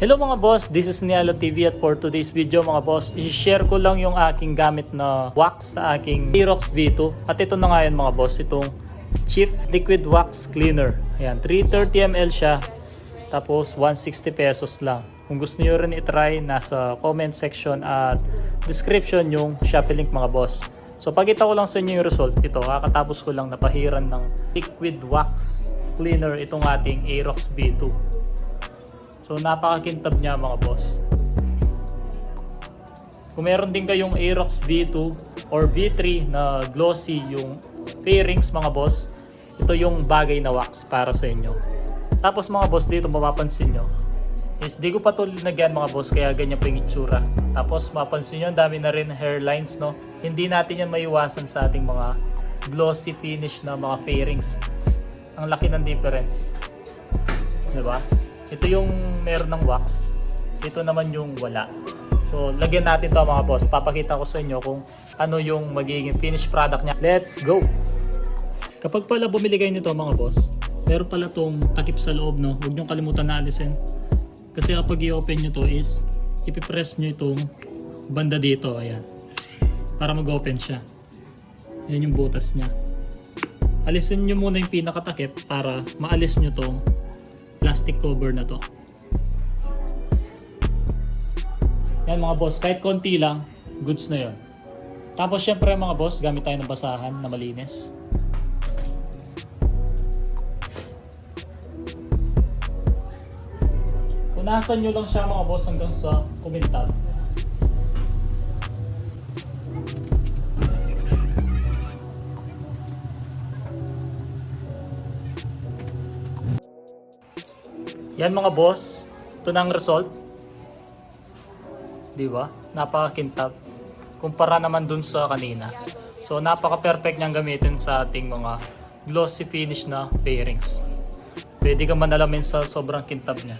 Hello mga boss, this is Nialo TV at for today's video mga boss, i-share ko lang yung aking gamit na wax sa aking Aerox V2. At ito na nga yun mga boss, itong Chief Liquid Wax Cleaner. Ayan, 330 ml siya, tapos 160 pesos lang. Kung gusto nyo rin itry, nasa comment section at description yung Shopee link mga boss. So pagkita ko lang sa inyo yung result, ito, kakatapos ko lang napahiran ng Liquid Wax Cleaner itong ating Aerox V2. So napakakintab niya mga boss. Kung meron din kayong Aerox V2 or V3 na glossy yung fairings mga boss, ito yung bagay na wax para sa inyo. Tapos mga boss, dito mapapansin nyo is di ko pa ito linagyan mga boss, kaya ganyan pa yung itsura. Tapos mapapansin nyo, ang dami na rin hairlines, no? Hindi natin yan maiwasan sa ating mga glossy finish na mga fairings. Ang laki ng difference, diba? Ito yung meron ng wax, ito naman yung wala. So lagyan natin to mga boss, papakita ko sa inyo kung ano yung magiging finished product niya. Let's go! Kapag pala bumili kayo nito mga boss, meron pala tong takip sa loob, no? Huwag nyo kalimutan na alisin. Kasi kapag i-open nyo to is ipipress nyo itong banda dito, ayan, para mag-open siya. Yan yung butas niya. Alisin nyo muna yung pinakatakip para maalis nyo tong plastic cover na to. Yan mga boss, kahit konti lang, goods na yon. Tapos syempre mga boss, gamit tayo ng basahan na malinis. Punasan nyo lang siya mga boss hanggang sa kumintab. Yan mga boss, ito na ang result. Diba? Napakakintab. Kumpara naman dun sa kanina. So napaka-perfect niyang gamitin sa ating mga glossy finish na fairings. Pwede ka manalamin sa sobrang kintab niya.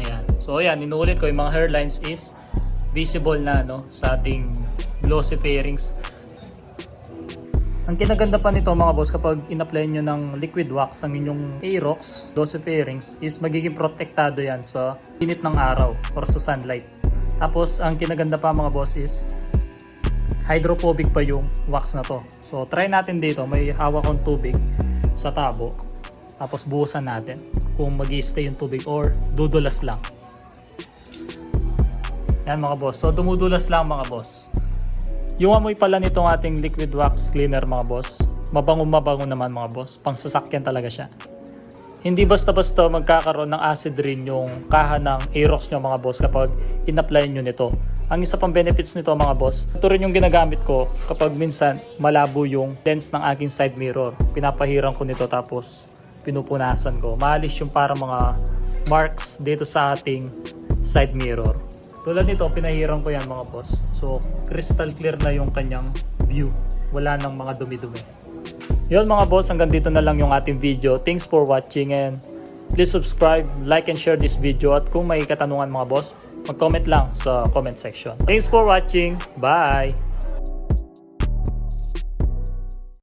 Ayan. So ayan, inuulit ko, yung mga hairlines is visible na, no, sa ating glossy fairings. Ang kinaganda pa nito mga boss, kapag in-apply nyo ng liquid wax ang inyong Aerox glossy fairings is magiging protektado yan sa init ng araw or sa sunlight. Tapos ang kinaganda pa mga boss is hydrophobic pa yung wax na to. So try natin dito, may hawak kong tubig sa tabo, tapos buhusan natin kung mag-i-stay yung tubig or dudulas lang. Yan mga boss, so dumudulas lang mga boss. Yung amoy pala nitong ating liquid wax cleaner mga boss, mabango naman mga boss, pang sasakyan talaga siya. Hindi basta-basta magkakaroon ng acid rin yung kaha ng Aerox nyo mga boss kapag in-apply nyo nito. Ang isa pang benefits nito mga boss, ito rin yung ginagamit ko kapag minsan malabo yung lens ng aking side mirror. Pinapahiran ko nito tapos pinupunasan ko. Maalis yung para mga marks dito sa ating side mirror. Tulad nito, pinahiran ko yan mga boss. So, crystal clear na yung kanyang view. Wala nang mga dumi-dumi. Yun mga boss, hanggang dito na lang yung ating video. Thanks for watching and please subscribe, like and share this video. At kung may katanungan mga boss, mag-comment lang sa comment section. Thanks for watching. Bye!